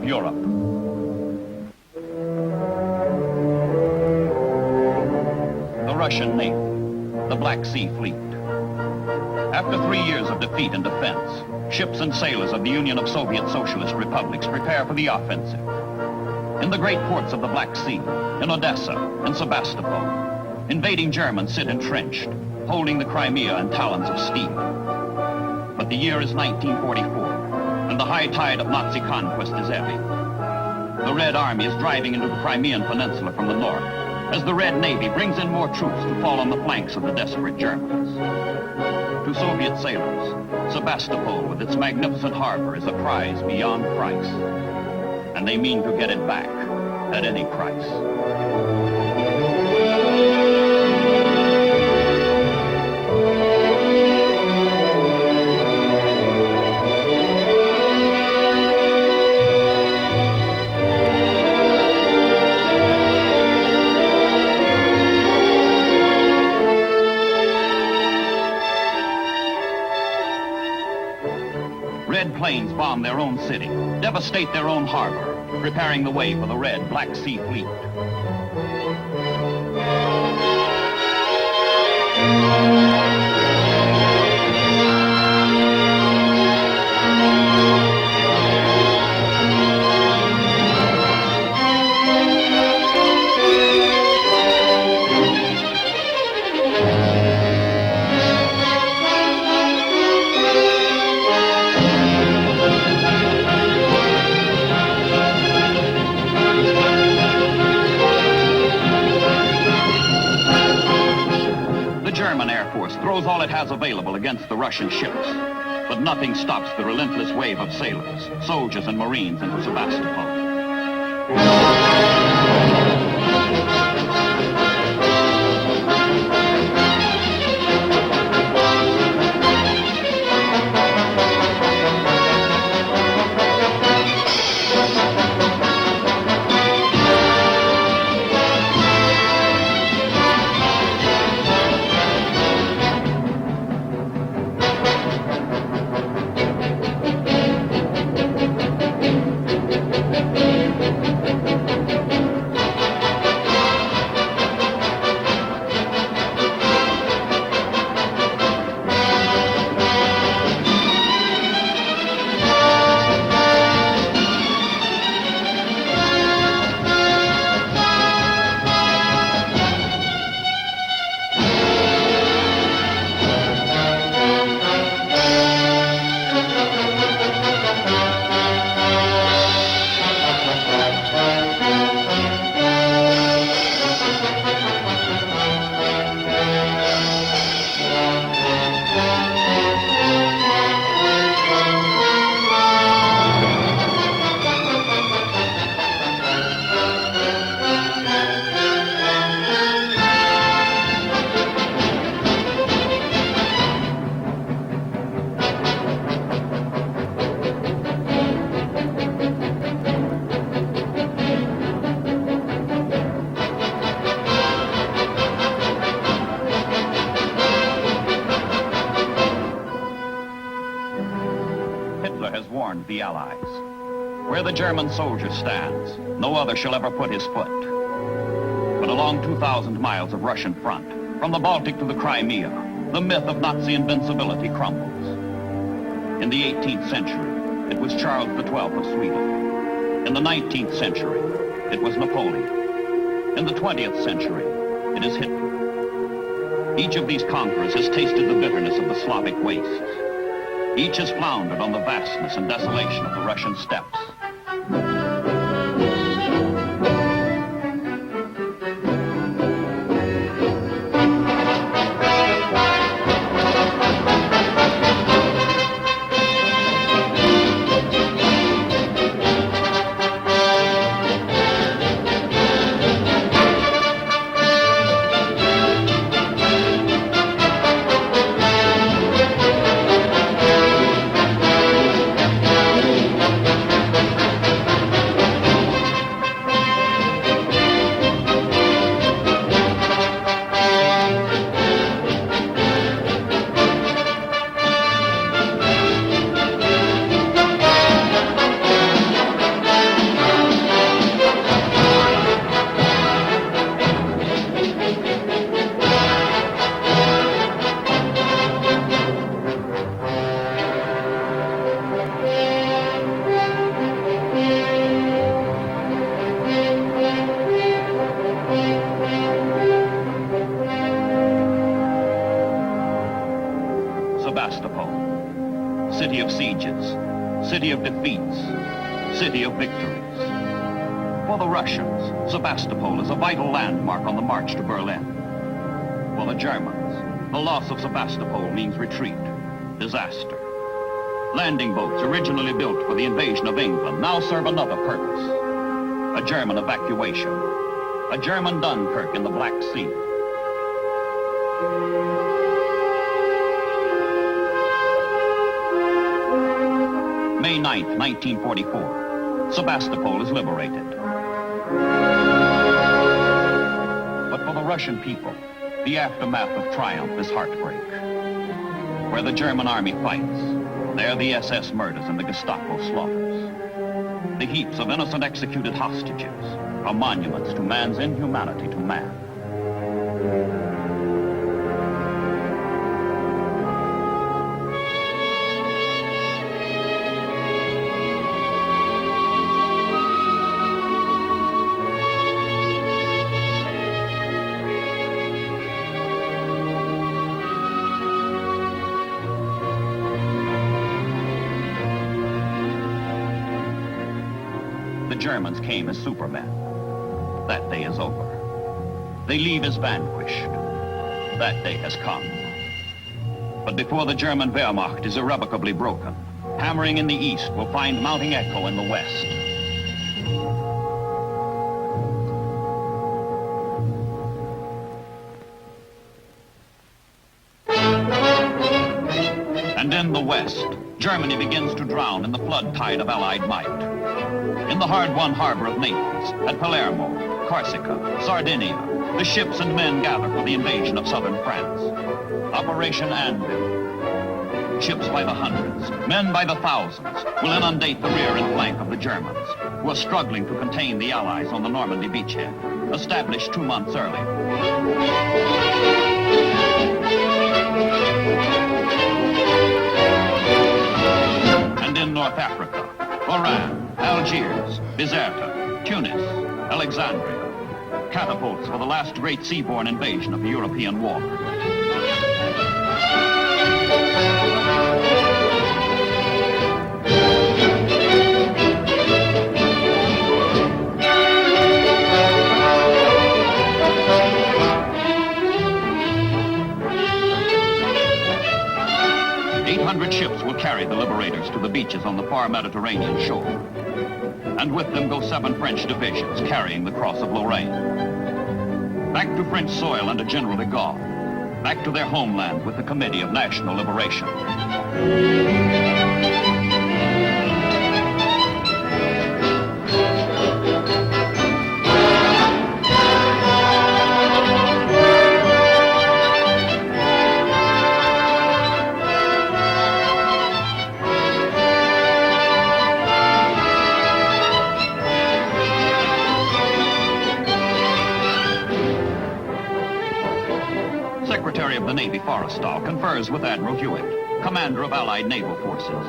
Europe. The Russian Navy, the Black Sea Fleet. After 3 years of defeat and defense, ships and sailors of the Union of Soviet Socialist Republics prepare for the offensive. In the great ports of the Black Sea, in Odessa and Sebastopol, invading Germans sit entrenched, holding the Crimea in talons of steel. But the year is 1944, and the high tide of Nazi conquest is ebbing. The Red Army is driving into the Crimean Peninsula from the north, as the Red Navy brings in more troops to fall on the flanks of the desperate Germans. To Soviet sailors, Sebastopol with its magnificent harbor is a prize beyond price. And they mean to get it back at any price. Red planes bomb their own city, devastate their own harbor, preparing the way for the Red Black Sea Fleet. Throws all it has available against the Russian ships. But nothing stops the relentless wave of sailors, soldiers, and Marines into Sebastopol. The Allies. Where the German soldier stands, no other shall ever put his foot. But along 2,000 miles of Russian front, from the Baltic to the Crimea, the myth of Nazi invincibility crumbles. In the 18th century, it was Charles XII of Sweden. In the 19th century, it was Napoleon. In the 20th century, it is Hitler. Each of these conquerors has tasted the bitterness of the Slavic wastes. Each has floundered on the vastness and desolation of the Russian steppes. defeats, city of victories. For the Russians, Sebastopol is a vital landmark on the march to Berlin. For the Germans, the loss of Sebastopol means retreat, disaster. Landing boats originally built for the invasion of England now serve another purpose. A German evacuation. A German Dunkirk in the Black Sea. May 9th, 1944. Sebastopol is liberated. But for the Russian people, the aftermath of triumph is heartbreak. Where the German army fights, there the SS murders and the Gestapo slaughters. The heaps of innocent executed hostages are monuments to man's inhumanity to man. The Germans came as supermen. That day is over. They leave as vanquished. That day has come. But before the German Wehrmacht is irrevocably broken, hammering in the east will find mounting echo in the west. And in the west, Germany begins to drown in the flood tide of Allied might. In the hard-won harbor of Naples, at Palermo, Corsica, Sardinia, the ships and men gather for the invasion of southern France. Operation Anvil. Ships by the hundreds, men by the thousands, will inundate the rear and flank of the Germans, who are struggling to contain the Allies on the Normandy beachhead, established 2 months earlier. And in North Africa, Oran, Algiers, Bizerta, Tunis, Alexandria. Catapults for the last great seaborne invasion of the European war. 800 ships will carry the liberators to the beaches on the far Mediterranean shore. And with them go 7 French divisions carrying the Cross of Lorraine. Back to French soil under General de Gaulle. Back to their homeland with the Committee of National Liberation. Secretary of the Navy Forrestal confers with Admiral Hewitt, commander of Allied naval forces,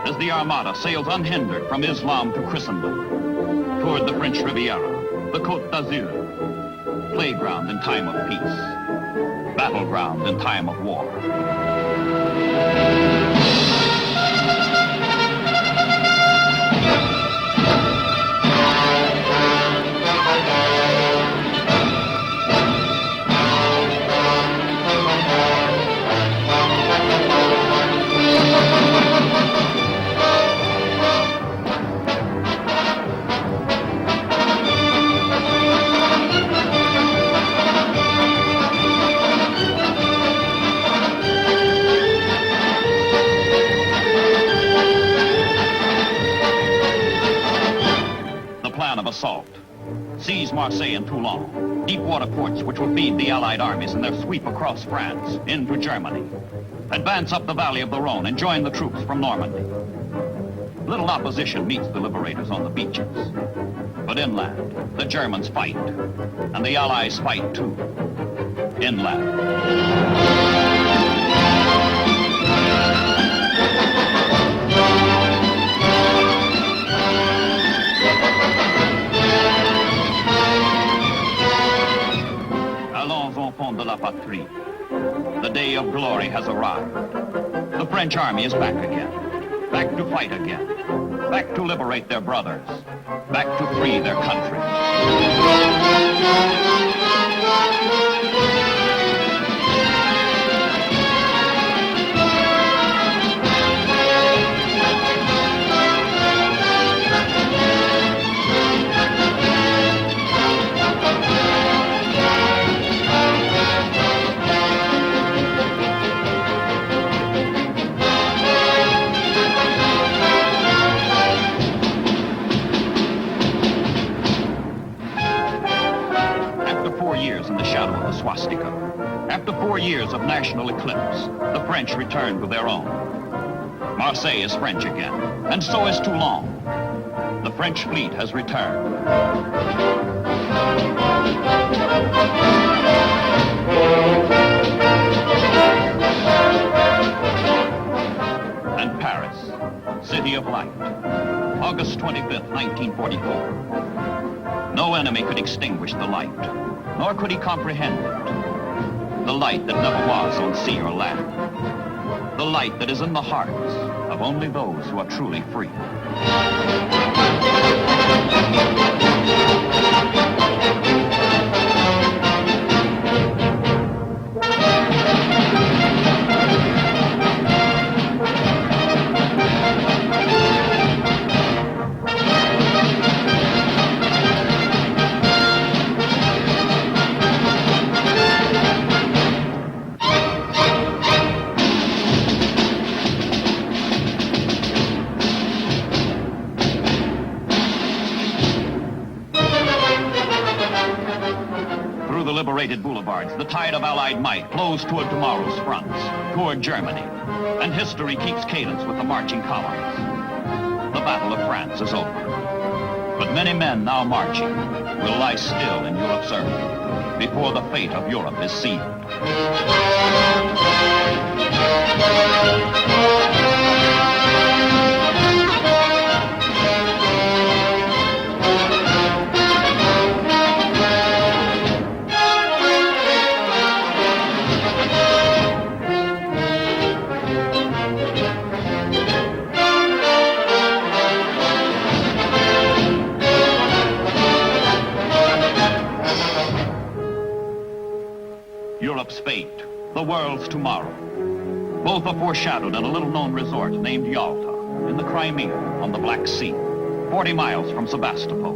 as the Armada sails unhindered from Islam to Christendom, toward the French Riviera, the Côte d'Azur, playground in time of peace, battleground in time of war. Assault. Seize Marseille and Toulon, deep water ports which will feed the Allied armies in their sweep across France into Germany. Advance up the valley of the Rhone and join the troops from Normandy. Little opposition meets the liberators on the beaches. But inland, the Germans fight, and the Allies fight too. Inland. De la patrie. The day of glory has arrived. The French army is back again. Back to fight again. back to liberate their brothers, back to free their country. Swastika. After 4 years of national eclipse, the French returned to their own. Marseille is French again, and so is Toulon. The French fleet has returned. And Paris, City of Light, August 25th, 1944. No enemy could extinguish the light, nor could he comprehend it. The light that never was on sea or land. The light that is in the hearts of only those who are truly free. Liberated boulevards, the tide of Allied might flows toward tomorrow's fronts, toward Germany, and history keeps cadence with the marching columns. The Battle of France is over, but many men now marching will lie still in Europe's earth before the fate of Europe is sealed. Europe's fate, the world's tomorrow. Both are foreshadowed in a little-known resort named Yalta, in the Crimea, on the Black Sea, 40 miles from Sebastopol.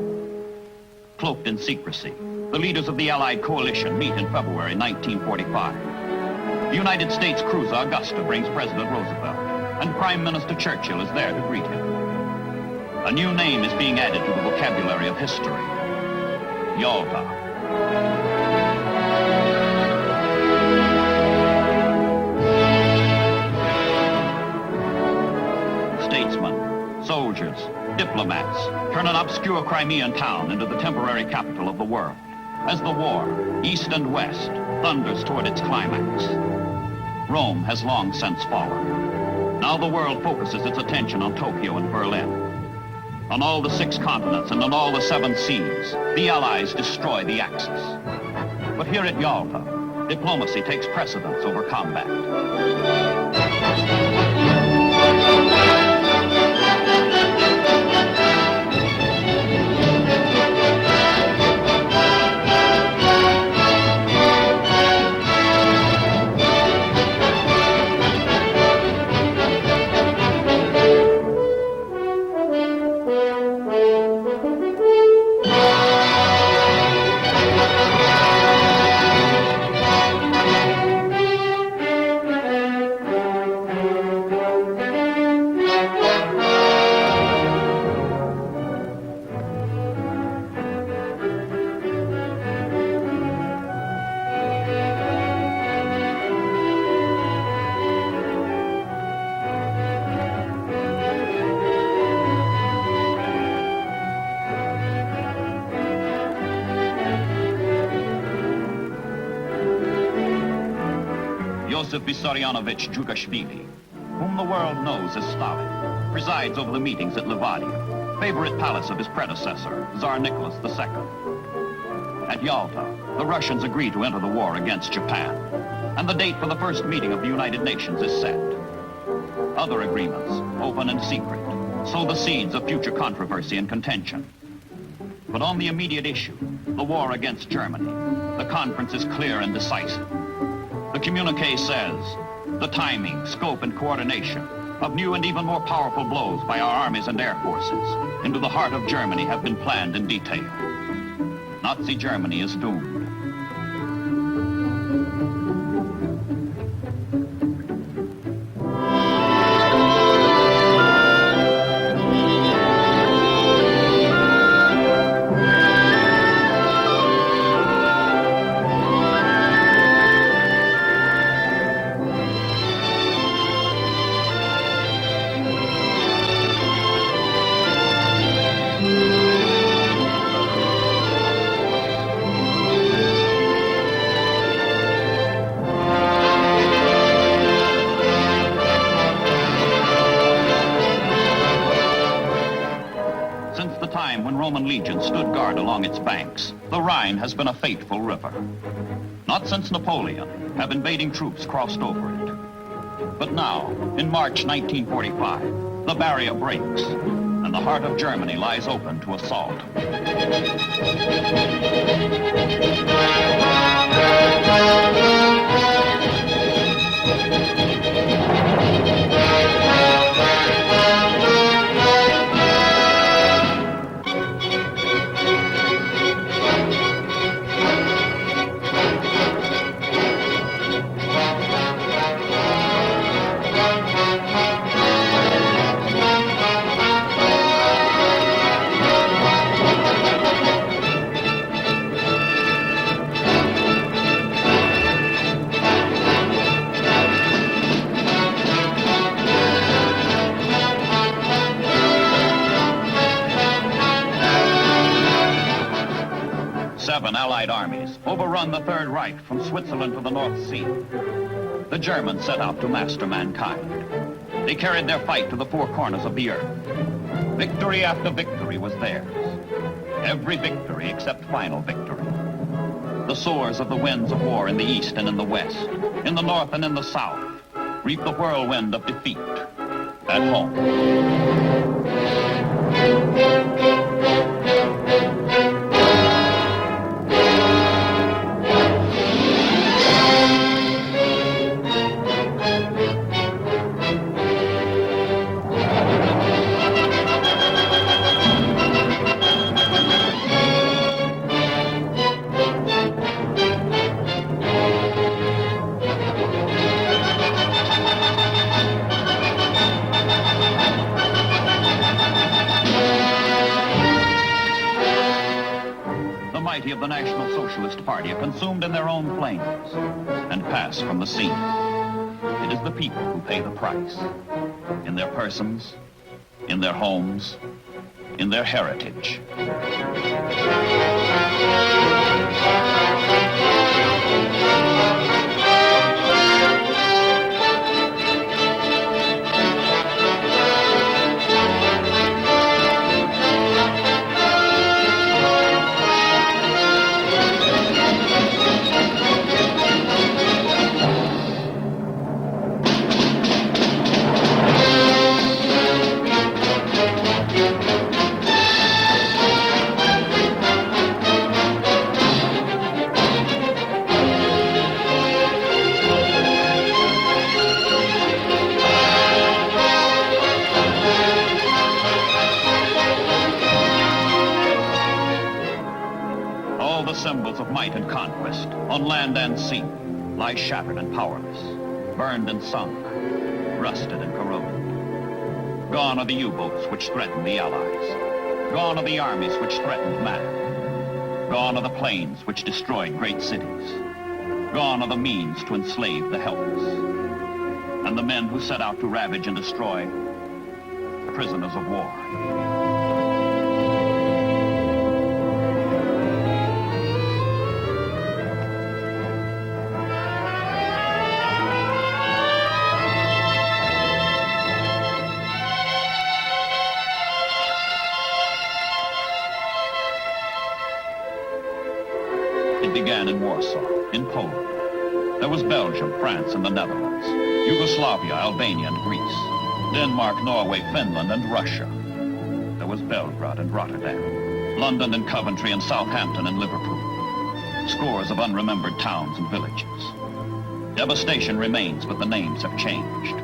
Cloaked in secrecy, the leaders of the Allied coalition meet in February 1945. The United States cruiser Augusta brings President Roosevelt, and Prime Minister Churchill is there to greet him. A new name is being added to the vocabulary of history: Yalta. Soldiers, diplomats, turn an obscure Crimean town into the temporary capital of the world, as the war, east and west, thunders toward its climax. Rome has long since fallen. Now the world focuses its attention on Tokyo and Berlin. On all the 6 continents and on all the 7 seas, the Allies destroy the Axis. But here at Yalta, diplomacy takes precedence over combat. Joseph Vissarionovich Djugashvili, whom the world knows as Stalin, presides over the meetings at Livadia, favorite palace of his predecessor, Tsar Nicholas II. At Yalta, the Russians agree to enter the war against Japan, and the date for the first meeting of the United Nations is set. Other agreements, open and secret, sow the seeds of future controversy and contention. But on the immediate issue, the war against Germany, the conference is clear and decisive. The communiqué says, the timing, scope, and coordination of new and even more powerful blows by our armies and air forces into the heart of Germany have been planned in detail. Nazi Germany is doomed. When Roman legions stood guard along its banks, the Rhine has been a faithful river. Not since Napoleon have invading troops crossed over it. But now, in March 1945, the barrier breaks, and the heart of Germany lies open to assault. Seven Allied armies overrun the Third Reich from Switzerland to the North Sea. The Germans set out to master mankind. They carried their fight to the four corners of the earth. Victory after victory was theirs. Every victory except final victory. The sowers of the winds of war in the east and in the west, in the north and in the south, reap the whirlwind of defeat at home. Of the National Socialist Party are consumed in their own flames and pass from the scene. It is the people who pay the price, in their persons, in their homes, in their heritage. Symbols of might and conquest, on land and sea, lie shattered and powerless, burned and sunk, rusted and corroded. Gone are the U-boats which threatened the Allies. Gone are the armies which threatened man. Gone are the planes which destroyed great cities. Gone are the means to enslave the helpless. And the men who set out to ravage and destroy, prisoners of war. It began in Warsaw, in Poland. There was Belgium, France, and the Netherlands, Yugoslavia, Albania, and Greece, Denmark, Norway, Finland, and Russia. was Belgrade and Rotterdam, London and Coventry and Southampton and Liverpool. Scores of unremembered towns and villages. Devastation remains, but the names have changed.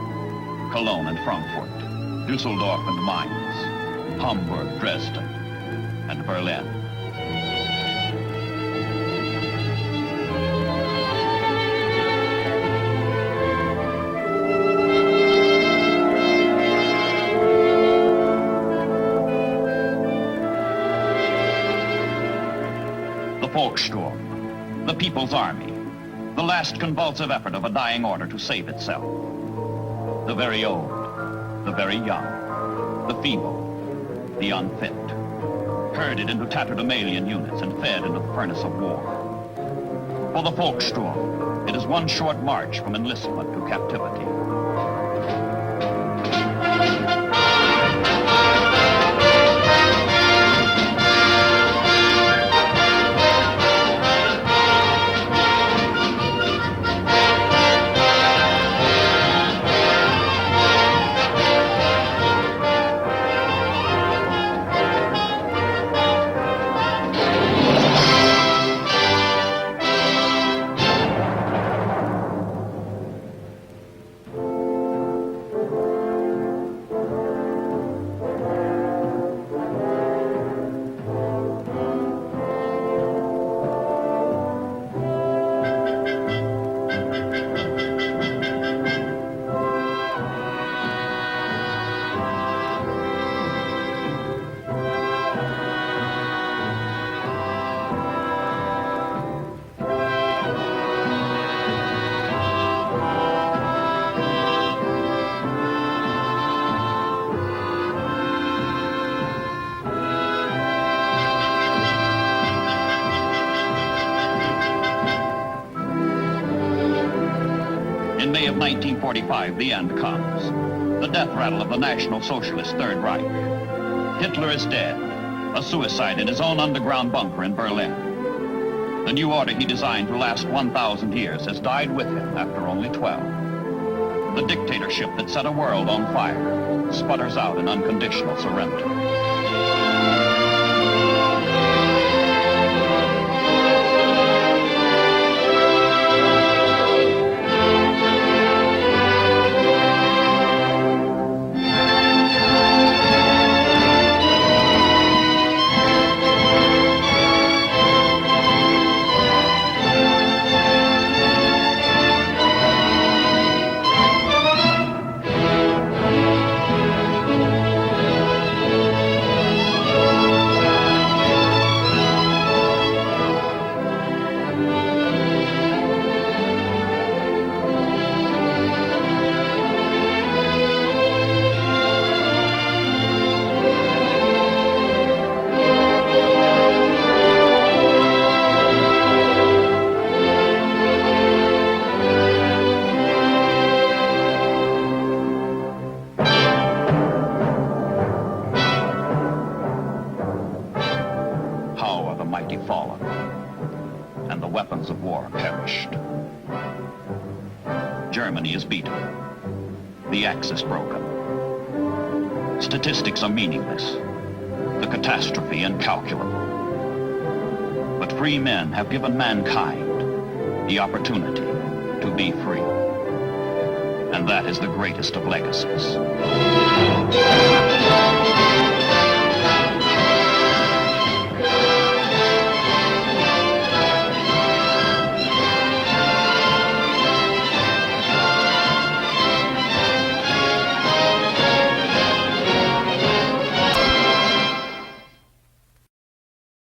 Cologne and Frankfurt, Dusseldorf and Mainz, Hamburg, Dresden, and Berlin. The Volkssturm, the People's Army, the last convulsive effort of a dying order to save itself. The very old, the very young, the feeble, the unfit, herded into tatterdemalion units and fed into the furnace of war. For the Volkssturm, it is one short march from enlistment to captivity. In May of 1945, the end comes. The death rattle of the National Socialist Third Reich. Hitler is dead, a suicide in his own underground bunker in Berlin. The new order he designed to last 1,000 years has died with him after only 12. The dictatorship that set a world on fire sputters out in unconditional surrender. Mighty fallen, and the weapons of war perished. Germany is beaten. The axe is broken. Statistics are meaningless. The catastrophe incalculable. But free men have given mankind the opportunity to be free. And that is the greatest of legacies.